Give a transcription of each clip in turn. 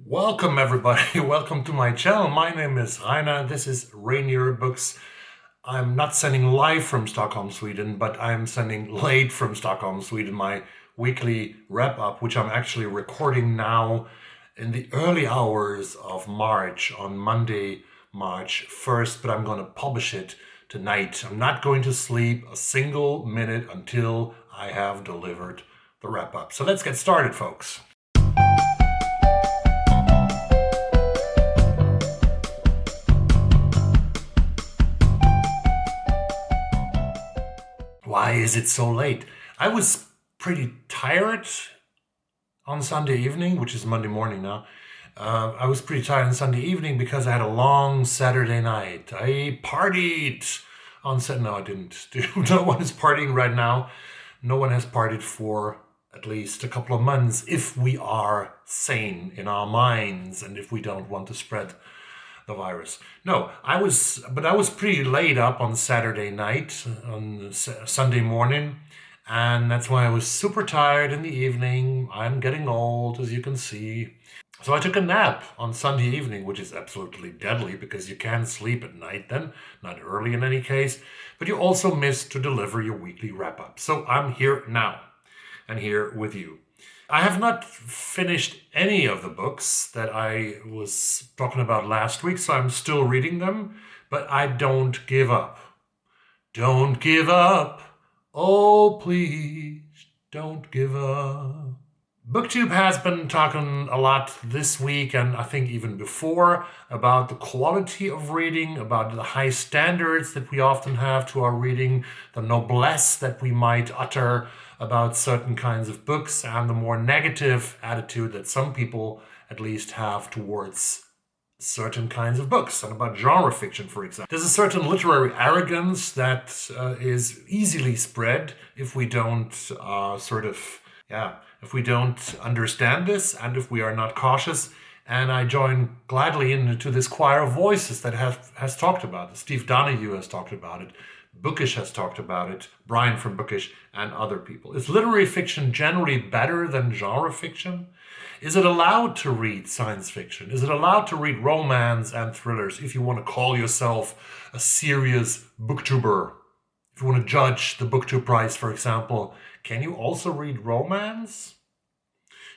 Welcome everybody, welcome to my channel. My name is Rainer, this is Rainier Books. I'm not sending live from Stockholm, Sweden, but I'm sending late from Stockholm, Sweden, my weekly wrap-up, which I'm actually recording now in the early hours of March, on Monday, March 1st, but I'm going to publish it tonight. I'm not going to sleep a single minute until I have delivered the wrap-up. So let's get started, folks. Why is it so late? I was pretty tired on Sunday evening, which is Monday morning now. I was pretty tired on Sunday evening because I had a long Saturday night. I partied on Saturday. No, I didn't. No one is partying right now. No one has partied for at least a couple of months if we are sane in our minds and if we don't want to spread the virus. No, I was pretty laid up on Saturday night, on Sunday morning, and that's why I was super tired in the evening. I'm getting old, as you can see. So I took a nap on Sunday evening, which is absolutely deadly because you can't sleep at night then, not early in any case, but you also miss to deliver your weekly wrap-up. So I'm here now and here with you. I have not finished any of the books that I was talking about last week, so I'm still reading them, but I don't give up. Don't give up. Oh, please, don't give up. BookTube has been talking a lot this week, and I think even before, about the quality of reading, about the high standards that we often have to our reading, the noblesse that we might utter about certain kinds of books, and the more negative attitude that some people at least have towards certain kinds of books, and about genre fiction, for example. There's a certain literary arrogance that is easily spread if we don't if we don't understand this and if we are not cautious. And I join gladly into this choir of voices that has talked about it. Steve Donahue has talked about it. Bookish has talked about it, Brian from Bookish, and other people. Is literary fiction generally better than genre fiction? Is it allowed to read science fiction? Is it allowed to read romance and thrillers if you want to call yourself a serious booktuber? If you want to judge the BookTube prize, for example, can you also read romance?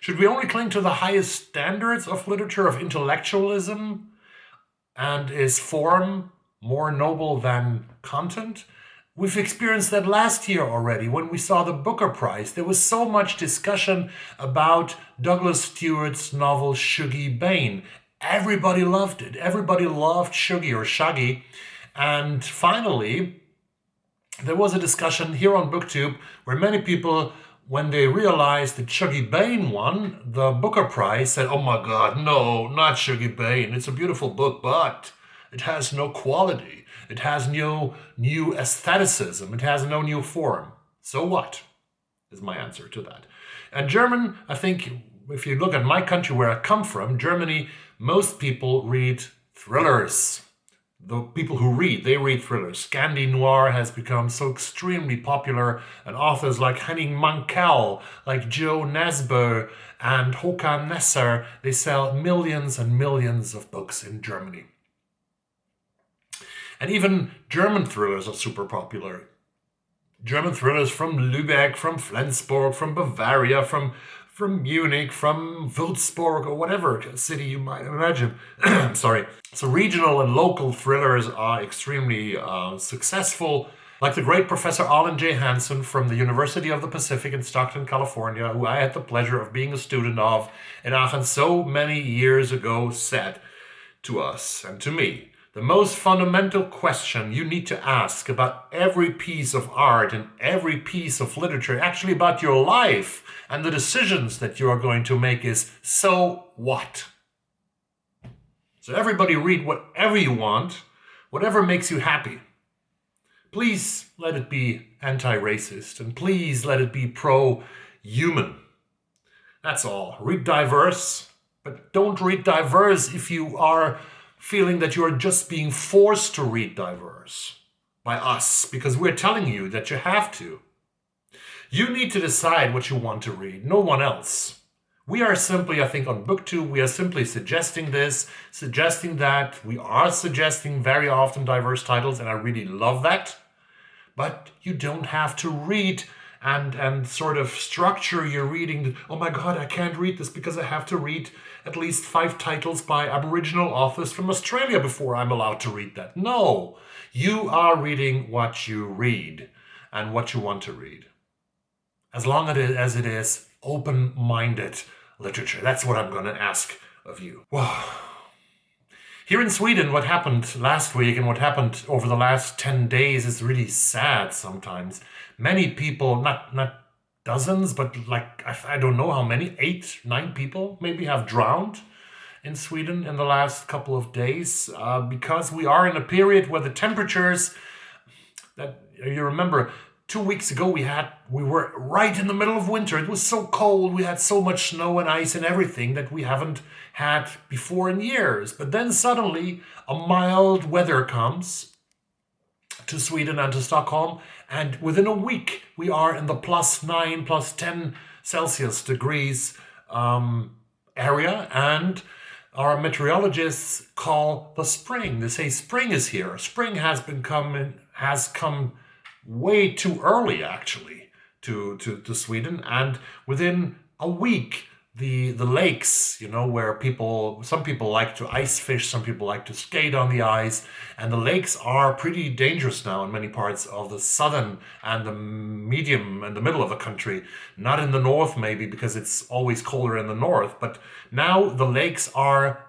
Should we only cling to the highest standards of literature, of intellectualism? And is form more noble than content? We've experienced that last year already when we saw the Booker Prize. There was so much discussion about Douglas Stewart's novel Shuggie Bain. Everybody loved it. Everybody loved Shuggie or Shuggie. And finally, there was a discussion here on BookTube where many people, when they realized that Shuggie Bain won the Booker Prize, said, "Oh my God, no, not Shuggie Bain. It's a beautiful book, but it has no quality. It has no new aestheticism. It has no new form." So what is my answer to that? And German, I think, if you look at my country where I come from, Germany, most people read thrillers. The people who read, they read thrillers. Scandi noir has become so extremely popular, and authors like Henning Mankell, like Joe Nesbö, and Håkan Nesser, they sell millions and millions of books in Germany. And even German thrillers are super popular. German thrillers from Lübeck, from Flensburg, from Bavaria, from Munich, from Würzburg, or whatever city you might imagine. Sorry. So regional and local thrillers are extremely successful. Like the great Professor Alan J. Hansen from the University of the Pacific in Stockton, California, who I had the pleasure of being a student of in Aachen so many years ago, said to us and to me, "The most fundamental question you need to ask about every piece of art and every piece of literature, actually about your life and the decisions that you are going to make, is, so what?" So everybody read whatever you want, whatever makes you happy. Please let it be anti-racist, and please let it be pro-human. That's all. Read diverse, but don't read diverse if you are feeling that you are just being forced to read diverse by us, because we're telling you that you have to. You need to decide what you want to read, no one else. We are simply, I think on BookTube, we are simply suggesting that. We are suggesting very often diverse titles, and I really love that. But you don't have to read and sort of structure your reading. Oh my God, I can't read this because I have to read at least 5 titles by Aboriginal authors from Australia before I'm allowed to read that. No, you are reading what you read and what you want to read. As long as it is open-minded literature. That's what I'm going to ask of you. Wow. Here in Sweden, what happened last week and what happened over the last 10 days is really sad sometimes. Many people, not dozens, but like, I don't know how many, 8, 9 people maybe have drowned in Sweden in the last couple of days because we are in a period where the temperatures, that you remember, 2 weeks ago we were right in the middle of winter. It was so cold. We had so much snow and ice and everything that we haven't had before in years. But then suddenly a mild weather comes to Sweden and to Stockholm, and within a week we are in the +9, +10 Celsius degrees area, and our meteorologists call the spring. They say spring is here. Spring has come way too early actually to Sweden, and within a week the lakes, where some people like to ice fish, some people like to skate on the ice, and the lakes are pretty dangerous now in many parts of the southern and the medium and the middle of the country. Not in the north maybe, because it's always colder in the north, but now the lakes are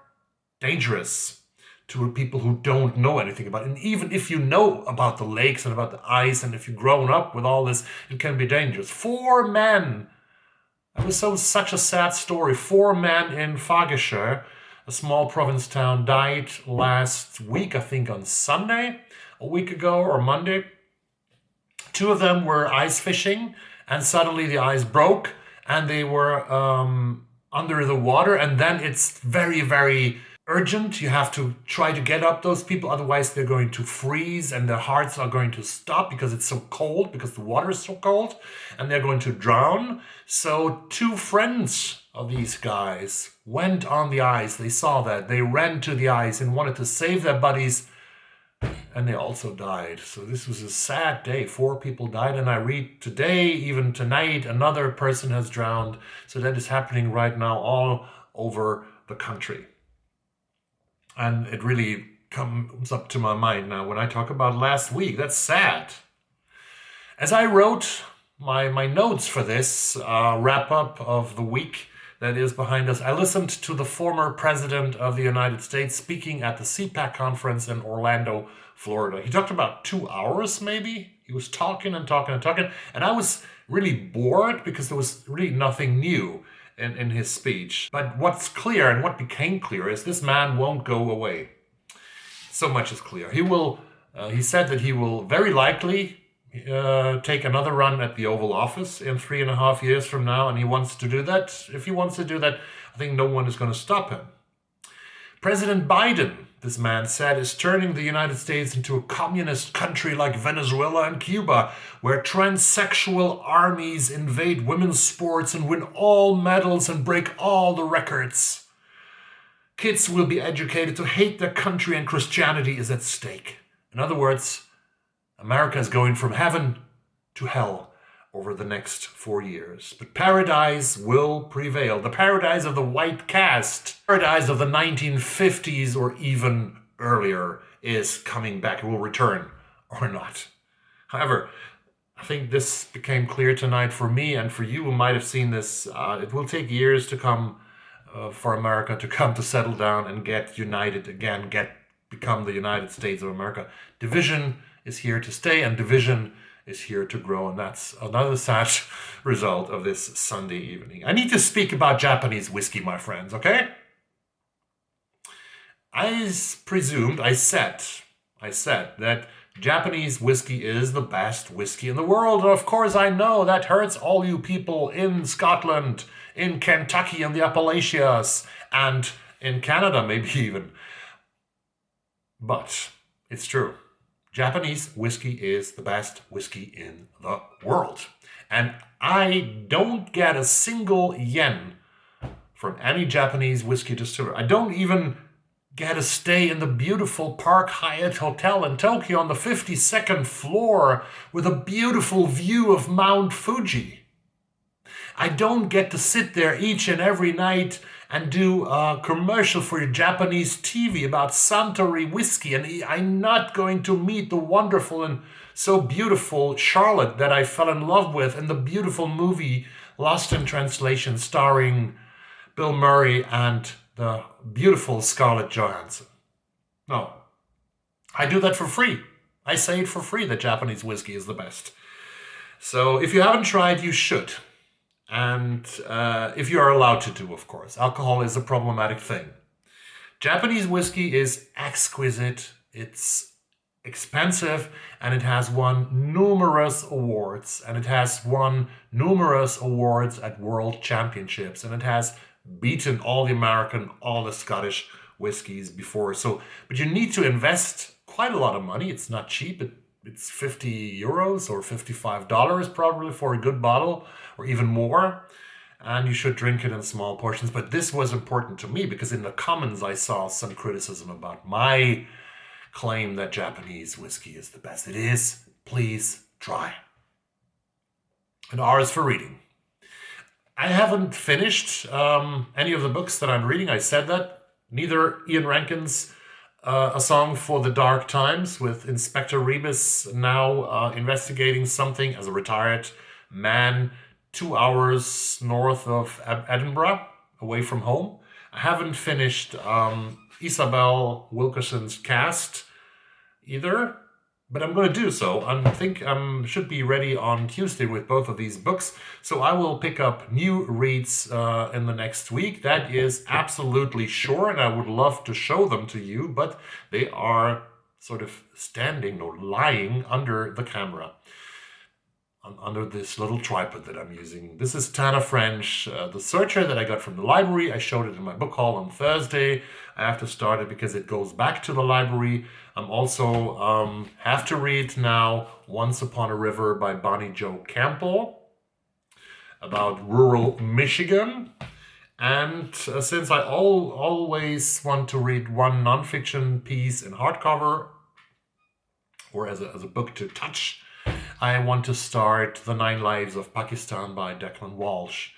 dangerous to people who don't know anything about it. And even if you know about the lakes and about the ice, and if you've grown up with all this, it can be dangerous. 4 men, it was such a sad story. 4 men in Fagersta, a small province town, died last week, I think on Sunday, a week ago, or Monday. 2 of them were ice fishing, and suddenly the ice broke, and they were under the water, and then it's very, very urgent. You have to try to get up those people, otherwise they're going to freeze and their hearts are going to stop because it's so cold, because the water is so cold, and they're going to drown. So 2 friends of these guys went on the ice. They saw that. They ran to the ice and wanted to save their buddies, and they also died. So this was a sad day. 4 people died, and I read today, even tonight, another person has drowned. So that is happening right now all over the country. And it really comes up to my mind now when I talk about last week. That's sad. As I wrote my notes for this wrap-up of the week that is behind us, I listened to the former president of the United States speaking at the CPAC conference in Orlando, Florida. He talked about 2 hours maybe. He was talking and talking and talking. And I was really bored because there was really nothing new in his speech. But what's clear, and what became clear, is this man won't go away. So much is clear. He said that he will very likely take another run at the Oval Office in 3.5 years from now, and he wants to do that. If he wants to do that, I think no one is going to stop him. President Biden, this man said, is turning the United States into a communist country like Venezuela and Cuba, where transsexual armies invade women's sports and win all medals and break all the records. Kids will be educated to hate their country, and Christianity is at stake. In other words, America is going from heaven to hell over the next 4 years. But paradise will prevail. The paradise of the white caste, paradise of the 1950s or even earlier, is coming back. It will return or not. However, I think this became clear tonight for me and for you who might have seen this. It will take years to come for America to come to settle down and get united again, become the United States of America. Division is here to stay, and division is here to grow, and that's another sad result of this Sunday evening. I need to speak about Japanese whiskey, my friends, okay? I said that Japanese whiskey is the best whiskey in the world. And of course, I know that hurts all you people in Scotland, in Kentucky, and the Appalachians, and in Canada, maybe even. But it's true. Japanese whiskey is the best whiskey in the world. And I don't get a single yen from any Japanese whiskey distiller. I don't even get a stay in the beautiful Park Hyatt Hotel in Tokyo on the 52nd floor with a beautiful view of Mount Fuji. I don't get to sit there each and every night and do a commercial for your Japanese TV about Suntory whiskey. And I'm not going to meet the wonderful and so beautiful Charlotte that I fell in love with in the beautiful movie Lost in Translation, starring Bill Murray and the beautiful Scarlett Johansson. No, I do that for free. I say it for free that Japanese whiskey is the best. So if you haven't tried, you should. And if you are allowed to do, of course. Alcohol is a problematic thing. Japanese whiskey is exquisite, it's expensive, and it has won numerous awards. And it has won numerous awards at world championships. And it has beaten all the American, all the Scottish whiskies before. But you need to invest quite a lot of money. It's not cheap. It's 50 euros or $55 probably for a good bottle, or even more. And you should drink it in small portions. But this was important to me because in the comments I saw some criticism about my claim that Japanese whiskey is the best. It is. Please try. And R is for reading. I haven't finished any of the books that I'm reading. I said that. Neither Ian Rankin's A Song for the Dark Times, with Inspector Rebus now investigating something as a retired man 2 hours north of Edinburgh, away from home. I haven't finished Isabel Wilkerson's Caste either, but I'm going to do so. I think I should be ready on Tuesday with both of these books. So I will pick up new reads in the next week. That is absolutely sure, and I would love to show them to you, but they are sort of standing or lying under the camera, under this little tripod that I'm using. This is Tana French, the searcher that I got from the library. I showed it in my book haul on Thursday. I have to start it because it goes back to the library. I'm also have to read now Once Upon a River by Bonnie Jo Campbell, about rural Michigan. And since I always want to read one nonfiction piece in hardcover or as a book to touch, I want to start The 9 Lives of Pakistan by Declan Walsh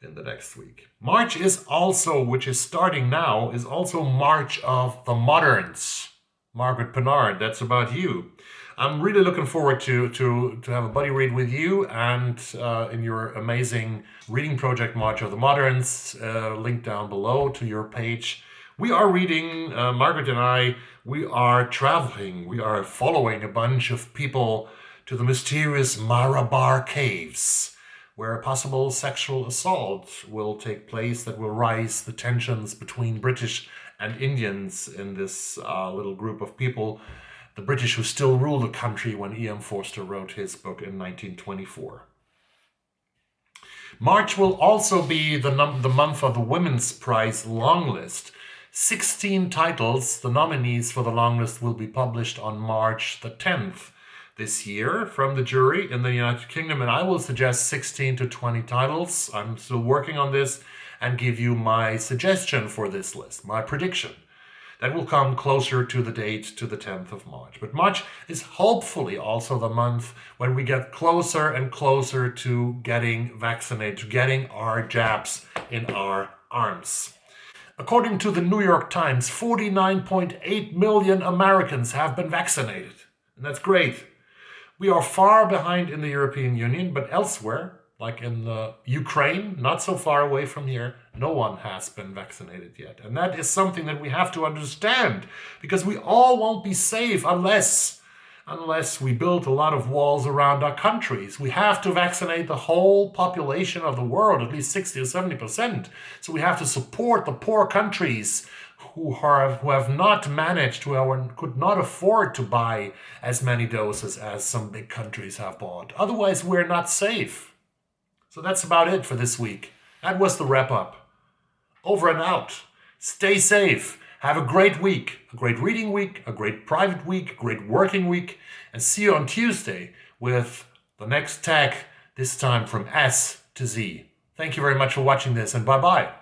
in the next week. March is also, which is starting now, is also March of the Moderns. Margaret Pennard, that's about you. I'm really looking forward to have a buddy read with you and in your amazing reading project, March of the Moderns, link down below to your page. We are reading, Margaret and I, we are traveling, we are following a bunch of people to the mysterious Marabar Caves, where a possible sexual assault will take place that will rise the tensions between British and Indians in this little group of people, the British who still rule the country when E.M. Forster wrote his book in 1924. March will also be the month of the Women's Prize long list. 16 titles, the nominees for the long list, will be published on March the 10th. This year from the jury in the United Kingdom, and I will suggest 16 to 20 titles. I'm still working on this and give you my suggestion for this list, my prediction. That will come closer to the date, to the 10th of March. But March is hopefully also the month when we get closer and closer to getting vaccinated, to getting our jabs in our arms. According to the New York Times, 49.8 million Americans have been vaccinated, and that's great. We are far behind in the European Union, but elsewhere, like in the Ukraine, not so far away from here, no one has been vaccinated yet. And that is something that we have to understand, because we all won't be safe unless we build a lot of walls around our countries. We have to vaccinate the whole population of the world, at least 60 or 70%. So we have to support the poor countries who have not managed, who could not afford to buy as many doses as some big countries have bought. Otherwise, we're not safe. So that's about it for this week. That was the wrap up. Over and out. Stay safe. Have a great week, a great reading week, a great private week, a great working week, and see you on Tuesday with the next tag, this time from S to Z. Thank you very much for watching this, and bye-bye.